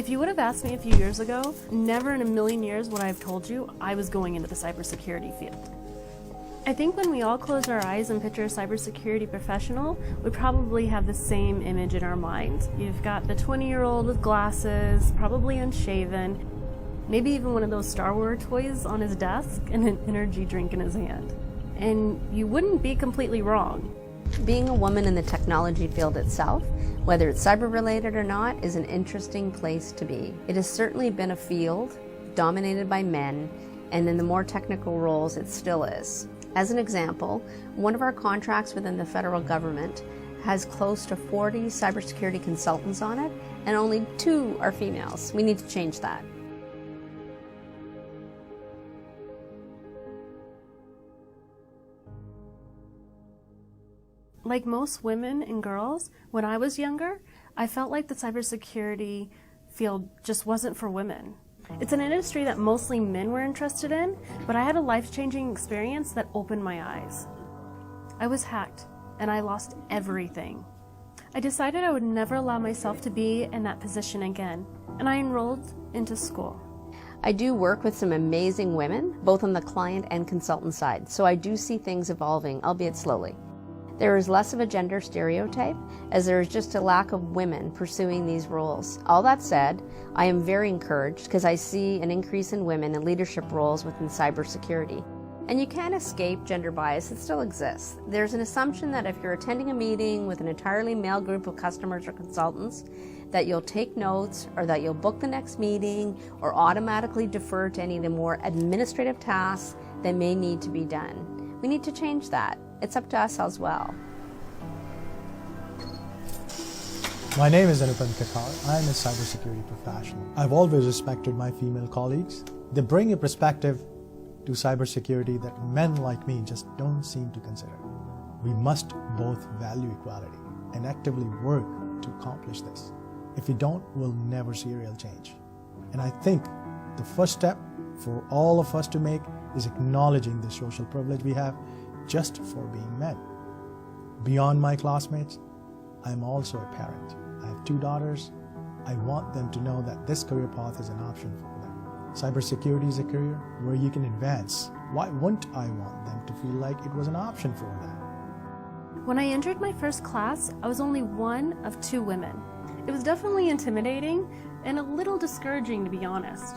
If you would have asked me a few years ago, never in a million years would I have told you I was going into the cybersecurity field. I think when we all close our eyes and picture a cybersecurity professional, we probably have the same image in our minds. You've got the 20-year-old with glasses, probably unshaven, maybe even one of those Star Wars toys on his desk and an energy drink in his hand. And you wouldn't be completely wrong. Being a woman in the technology field itself, whether it's cyber-related or not, is an interesting place to be. It has certainly been a field dominated by men, and in the more technical roles it still is. As an example, one of our contracts within the federal government has close to 40 cybersecurity consultants on it, and only 2 are females. We need to change that. Like most women and girls, when I was younger, I felt like the cybersecurity field just wasn't for women. It's an industry that mostly men were interested in, but I had a life-changing experience that opened my eyes. I was hacked, and I lost everything. I decided I would never allow myself to be in that position again, and I enrolled into school. I do work with some amazing women, both on the client and consultant side, so I do see things evolving, albeit slowly. There is less of a gender stereotype, as there is just a lack of women pursuing these roles. All that said, I am very encouraged because I see an increase in women in leadership roles within cybersecurity. And you can't escape gender bias, it still exists. There's an assumption that if you're attending a meeting with an entirely male group of customers or consultants, that you'll take notes or that you'll book the next meeting or automatically defer to any of the more administrative tasks that may need to be done. We need to change that. It's up to us as well. My name is Anupam Kakar. I am a cybersecurity professional. I've always respected my female colleagues. They bring a perspective to cybersecurity that men like me just don't seem to consider. We must both value equality and actively work to accomplish this. If we don't, we'll never see real change. And I think the first step for all of us to make is acknowledging the social privilege we have just for being men. Beyond my classmates, I'm also a parent. I have 2 daughters. I want them to know that this career path is an option for them. Cybersecurity is a career where you can advance. Why wouldn't I want them to feel like it was an option for them? When I entered my first class, I was only one of 2 women. It was definitely intimidating and a little discouraging, to be honest.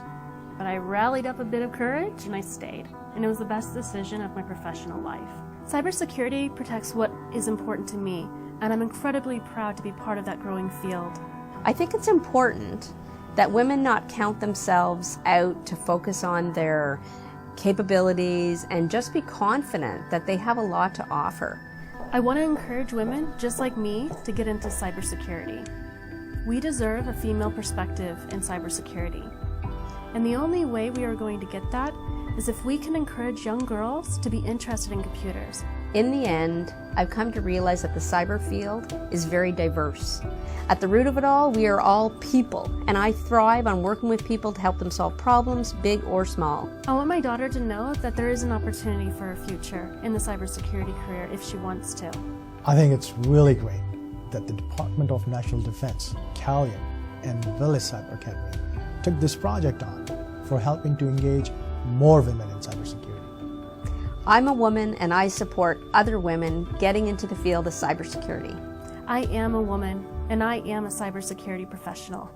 But I rallied up a bit of courage and I stayed, and it was the best decision of my professional life. Cybersecurity protects what is important to me, and I'm incredibly proud to be part of that growing field. I think it's important that women not count themselves out to focus on their capabilities and just be confident that they have a lot to offer. I want to encourage women just like me to get into cybersecurity. We deserve a female perspective in cybersecurity. And the only way we are going to get that is if we can encourage young girls to be interested in computers. In the end, I've come to realize that the cyber field is very diverse. At the root of it all, we are all people, and I thrive on working with people to help them solve problems, big or small. I want my daughter to know that there is an opportunity for a future in the cybersecurity career if she wants to. I think it's really great that the Department of National Defense, Callion, and Willis Cyber Academy took this project on for helping to engage more women in cybersecurity. I'm a woman and I support other women getting into the field of cybersecurity. I am a woman and I am a cybersecurity professional.